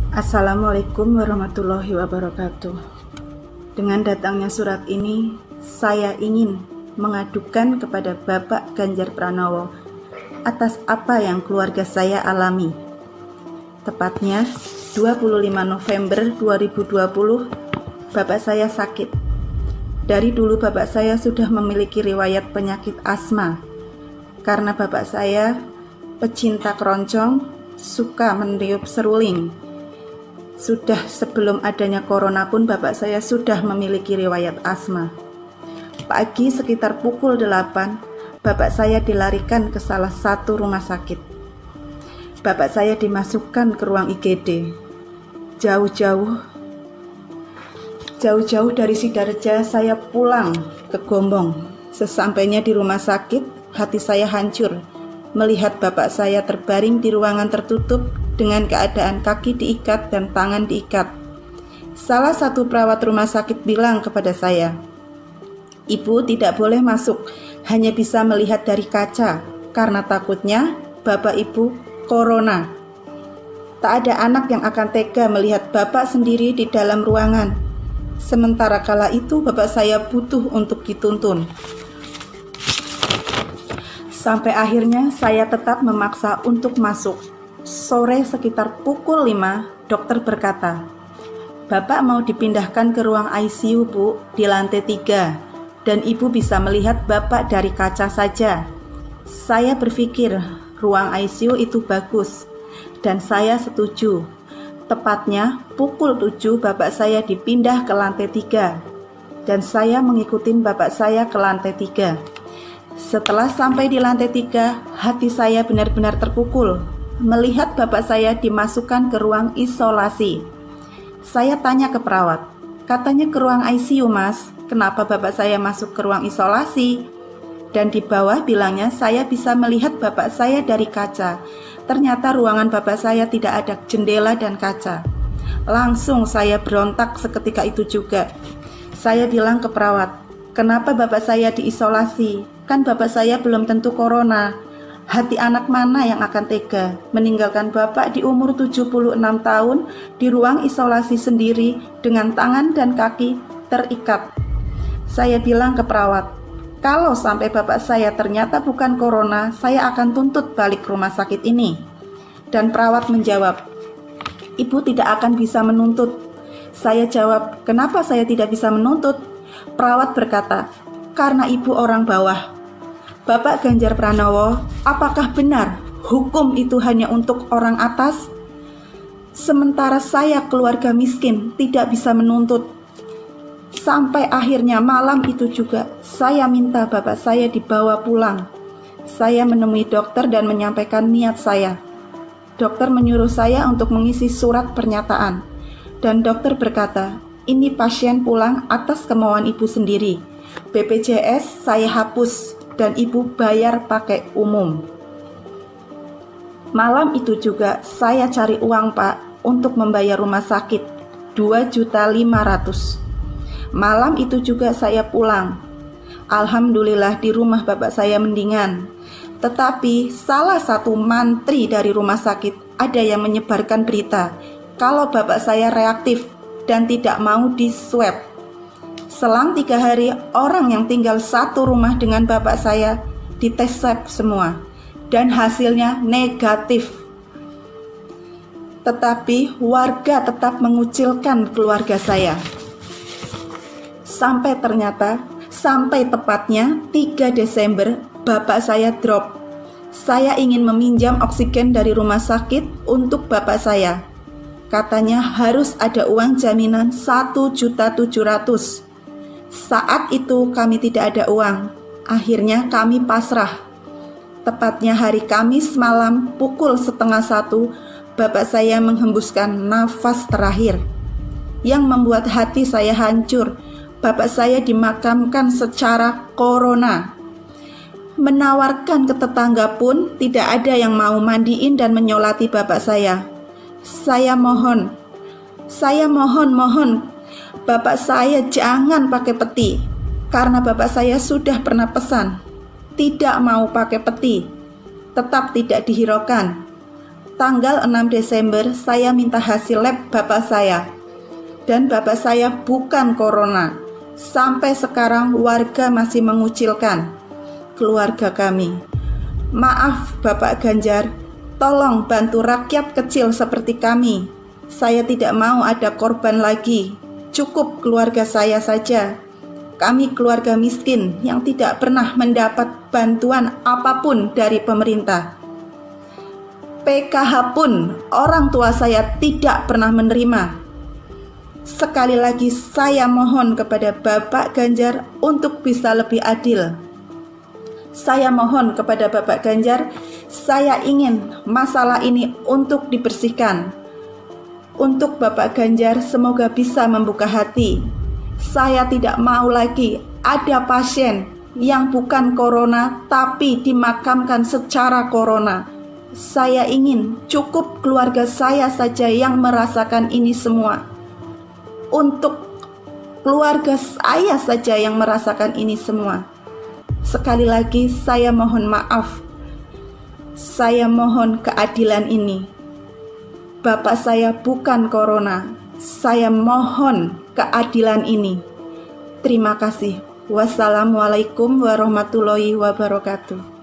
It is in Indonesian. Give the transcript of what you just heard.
Assalamualaikum warahmatullahi wabarakatuh. Dengan datangnya surat ini, saya ingin mengadukan kepada Bapak Ganjar Pranowo atas apa yang keluarga saya alami. Tepatnya 25 November 2020, Bapak saya sakit. Dari dulu Bapak saya sudah memiliki riwayat penyakit asma. Karena Bapak saya pecinta keroncong, suka meniup seruling. Sudah sebelum adanya corona pun Bapak saya sudah memiliki riwayat asma. Pagi sekitar pukul 8, Bapak saya dilarikan ke salah satu rumah sakit. Bapak saya dimasukkan ke ruang IGD. Jauh-jauh dari Sidareja saya pulang ke Gombong. Sesampainya di rumah sakit, hati saya hancur melihat Bapak saya terbaring di ruangan tertutup dengan keadaan kaki diikat dan tangan diikat. Salah satu perawat rumah sakit bilang kepada saya, "Ibu tidak boleh masuk, hanya bisa melihat dari kaca, karena takutnya Bapak Ibu corona." Tak ada anak yang akan tega melihat Bapak sendiri di dalam ruangan. Sementara kala itu Bapak saya butuh untuk dituntun. Sampai akhirnya saya tetap memaksa untuk masuk. Sore sekitar pukul 5, dokter berkata, "Bapak mau dipindahkan ke ruang ICU, Bu, di lantai 3, dan Ibu bisa melihat Bapak dari kaca saja." Saya berpikir ruang ICU itu bagus, dan saya setuju. Tepatnya pukul 7 Bapak saya dipindah ke lantai 3, dan saya mengikuti Bapak saya ke lantai 3. Setelah sampai di lantai 3, hati saya benar-benar terpukul melihat Bapak saya dimasukkan ke ruang isolasi. Saya tanya ke perawat, katanya ke ruang ICU, Mas. Kenapa Bapak saya masuk ke ruang isolasi? Dan di bawah bilangnya saya bisa melihat Bapak saya dari kaca. Ternyata ruangan Bapak saya tidak ada jendela dan kaca. Langsung saya berontak seketika itu juga. Saya bilang ke perawat, "Kenapa Bapak saya diisolasi? Kan Bapak saya belum tentu corona. Hati anak mana yang akan tega meninggalkan Bapak di umur 76 tahun di ruang isolasi sendiri dengan tangan dan kaki terikat?" Saya bilang ke perawat, "Kalau sampai Bapak saya ternyata bukan corona, saya akan tuntut balik rumah sakit ini." Dan perawat menjawab, "Ibu tidak akan bisa menuntut." Saya jawab, "Kenapa saya tidak bisa menuntut?" Perawat berkata, "Karena Ibu orang bawah." Bapak Ganjar Pranowo, apakah benar hukum itu hanya untuk orang atas? Sementara saya keluarga miskin tidak bisa menuntut. Sampai akhirnya malam itu juga saya minta Bapak saya dibawa pulang. Saya menemui dokter dan menyampaikan niat saya. Dokter menyuruh saya untuk mengisi surat pernyataan. Dan dokter berkata, "Ini pasien pulang atas kemauan Ibu sendiri. BPJS saya hapus dan Ibu bayar pakai umum." Malam itu juga saya cari uang, Pak, untuk membayar rumah sakit 2.500.000. Malam itu juga saya pulang. Alhamdulillah di rumah Bapak saya mendingan. Tetapi salah satu mantri dari rumah sakit ada yang menyebarkan berita kalau Bapak saya reaktif dan tidak mau di-swab. Selang 3 hari, orang yang tinggal satu rumah dengan Bapak saya dites swab semua dan hasilnya negatif. Tetapi warga tetap mengucilkan keluarga saya. Sampai tepatnya 3 Desember Bapak saya drop. Saya ingin meminjam oksigen dari rumah sakit untuk Bapak saya. Katanya harus ada uang jaminan 1.700.000. Saat itu kami tidak ada uang. Akhirnya kami pasrah. Tepatnya hari Kamis malam pukul 12:30, Bapak saya menghembuskan nafas terakhir. Yang membuat hati saya hancur, Bapak saya dimakamkan secara corona. Menawarkan ke tetangga pun tidak ada yang mau mandiin dan menyolati Bapak saya. Saya mohon, Bapak saya jangan pakai peti, karena Bapak saya sudah pernah pesan tidak mau pakai peti, tetap tidak dihiraukan. tanggal 6 Desember saya minta hasil lab bapak saya. Dan bapak saya bukan corona. Sampai sekarang warga masih mengucilkan keluarga kami. Maaf Bapak Ganjar, tolong bantu rakyat kecil seperti kami. Saya tidak mau ada korban lagi. Cukup keluarga saya saja. Kami keluarga miskin yang tidak pernah mendapat bantuan apapun dari pemerintah. PKH pun orang tua saya tidak pernah menerima. Sekali lagi saya mohon kepada Bapak Ganjar untuk bisa lebih adil. Saya mohon kepada Bapak Ganjar, saya ingin masalah ini untuk dibersihkan. Untuk Bapak Ganjar semoga bisa membuka hati. Saya tidak mau lagi ada pasien yang bukan corona tapi dimakamkan secara corona. Saya ingin cukup keluarga saya saja yang merasakan ini semua. Untuk keluarga saya saja yang merasakan ini semua. Sekali lagi saya mohon maaf. Saya mohon keadilan ini. Bapak saya bukan corona. Saya mohon keadilan ini. Terima kasih. Wassalamualaikum warahmatullahi wabarakatuh.